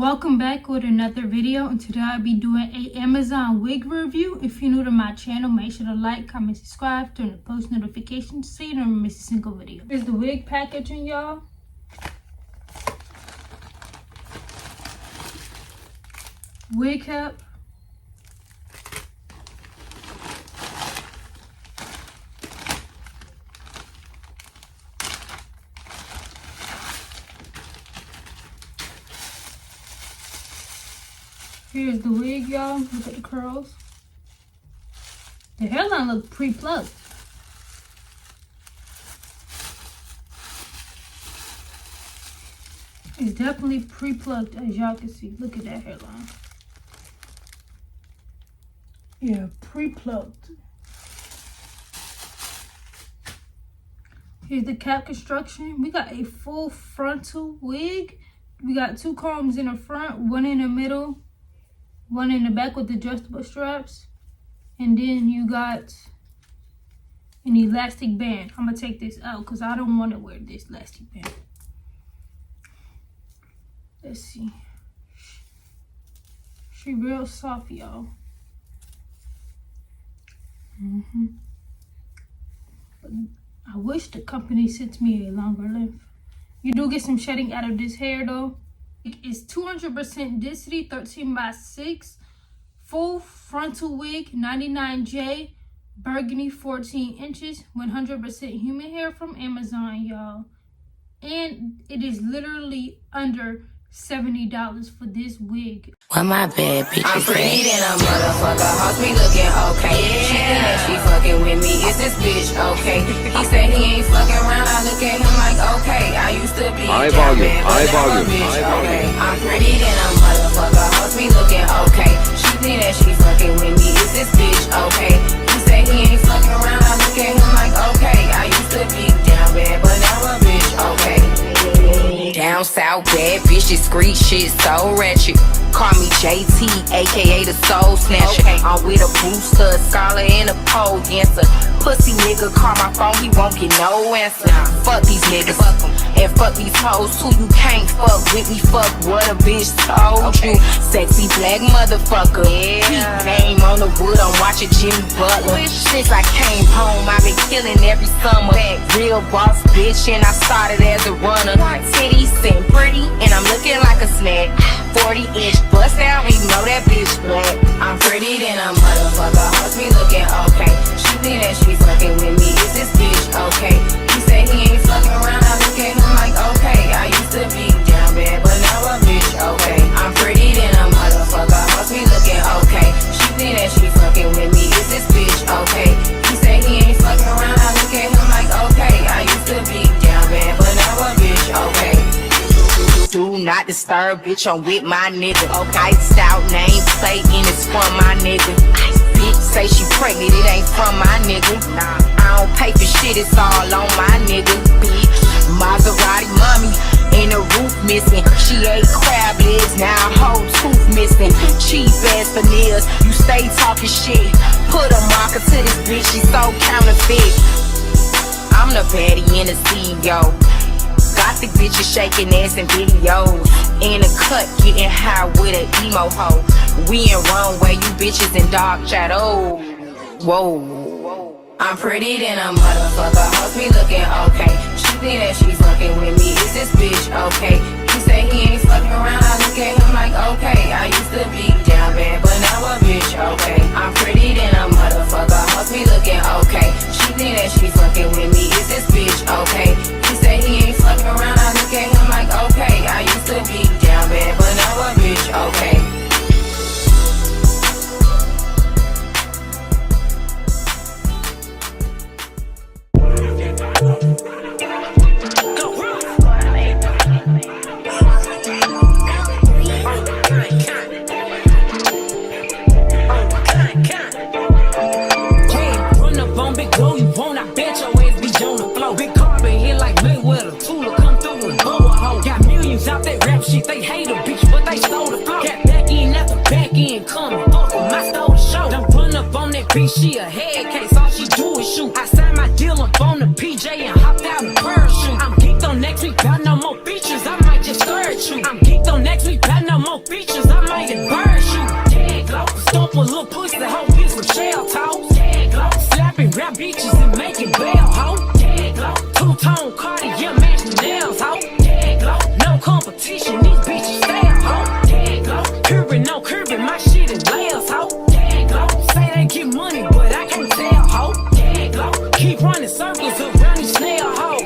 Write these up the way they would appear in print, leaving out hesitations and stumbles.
Welcome back with another video, and today I'll be doing a Amazon wig review. If you're new to my channel, make sure to like, comment, subscribe, turn the post notifications so you don't miss a single video. Here's the wig packaging, y'all. Wig cap. Here's the wig, y'all. Look at the curls. The hairline looks pre-plucked. It's definitely pre-plucked, as y'all can see. Look at that hairline. Yeah, pre-plucked. Here's the cap construction. We got a full frontal wig. We got 2 combs in the front, 1 in the middle, 1 in the back with adjustable straps, and then you got an elastic band. I'm gonna take this out because I don't want to wear this elastic band. Let's see. She real soft, y'all. But I wish the company sent me a longer length. You do get some shedding out of this hair though. It's 200% density, 13x6, full frontal wig, 99J, burgundy, 14 inches, 100% human hair from Amazon, y'all. And it is literally under $70 for this wig. Well, my bad, bitch. I'm pretty than a motherfucker, hoes be looking okay. She think that she fucking with me, is this bitch okay? He said he ain't fucking around, I look at him like okay. I used to be a bitch, okay. I'm pretty than a motherfucker, hoes be looking okay. She think that she fucking with me, is this bitch okay? He said he ain't fucking around, I look at him like okay. I used to be down bad, but now a bitch okay. Down south, bad bitch, discreet shit, so ratchet. Call me JT, aka the soul snatcher. Okay. I'm with a booster, a scholar, and a pole dancer. Pussy nigga call my phone, he won't get no answer. Fuck these niggas, and fuck these hoes too. You can't fuck with me, fuck what a bitch told you. Sexy black motherfucker, yeah. Name on the wood, I'm watching Jimmy Butler. Since I came home, I've been killing every summer. Real boss bitch, and I started as a runner. Titties and pretty, and I'm looking like a snack. 40-inch bust down, you know that bitch black. I'm pretty than a motherfucker, hoes be looking okay. She think that she fucking with me, is this bitch okay? He say he ain't fucking around, I look at him like okay. I used to be down bad, but now a bitch okay. I'm pretty than a motherfucker, hoes be looking okay. She think that she fucking with me, is this bitch okay? He say he ain't fucking around, I look at him like okay. I used to be down bad, but now a bitch okay. Do not disturb, bitch, I'm with my nigga. Okay, stout name plate and it's from my nigga. Bitch say she pregnant, it ain't from my nigga. Nah, I don't pay for shit, it's all on my nigga. Bitch, Maserati mommy, and the roof missing. She ate crab legs, now a whole tooth missing. Cheap ass veneers, you stay talking shit. Put a marker to this bitch, she's so counterfeit. I'm the baddie in the CEO. Gothic bitches shaking ass in videos. In a cut, getting high with an emo hoe. We in runway, you bitches in dark shadow. Whoa. I'm pretty than a motherfucker, hoes be looking okay. She think that she fucking with me, is this bitch okay? He say he ain't fucking around, I look at him like okay. I used to be down bad, but now a bitch okay. I'm pretty than a motherfucker, hoes be looking okay. She think that she fucking with me, is this bitch okay? He say he ain't fucking around, I look at him like okay. I used to be down bad, but now a bitch okay. Out that rap shit, they hate a bitch, but they stole the flow. Got back in after back in, coming, fuck with my stole the show. Don't run up on that bitch, she a head case, all she do is shoot. I signed my deal up on the PJ and hopped out in parachute. I'm geeked on next week, got no more features, I might just stir at you. I'm geeked on next week, got no more circles around these snail hoes.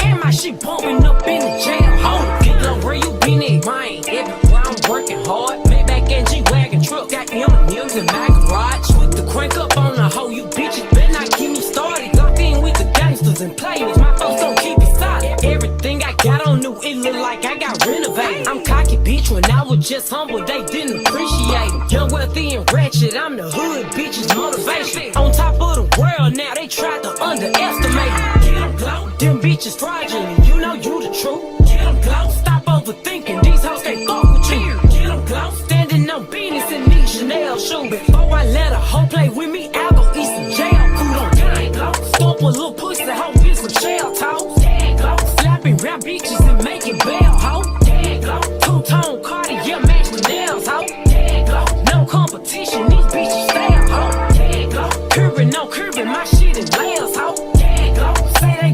And my shit bumping up in the jail hole. Get low where you been at, mine. Everywhere I'm working hard. Maybach and G-Wagon truck. Got M&M's in my garage. With the crank up on the hoe. You bitches better not get me started. Locked in with the gangsters and players. My folks don't keep it solid. Everything I got on new, it look like I got renovated. I'm cocky, bitch, when I was just humble, they didn't appreciate it. Young, wealthy, and ratchet, I'm the hood, bitches, motivation. On top of the world now, they tried to underestimate me. Get them close, them bitches fraudulent, you know you the truth. Get them close, stop overthinking, these hoes can't fuck with you. Get them close, standing on business in these Chanel shoes. Before I let a hoe play with me, I'll go eat some jail food on gang close. Stomp a little pussy, hoe get some shell toes. Gang close, slapping rap bitches and making bail, hoe. Gang close, two-tone Cartier match the nails, hoe. Gang close, no competition, these bitches stay, hoe. Gang close, curving, no curving, my shit is layers, hoe. Gang close, say they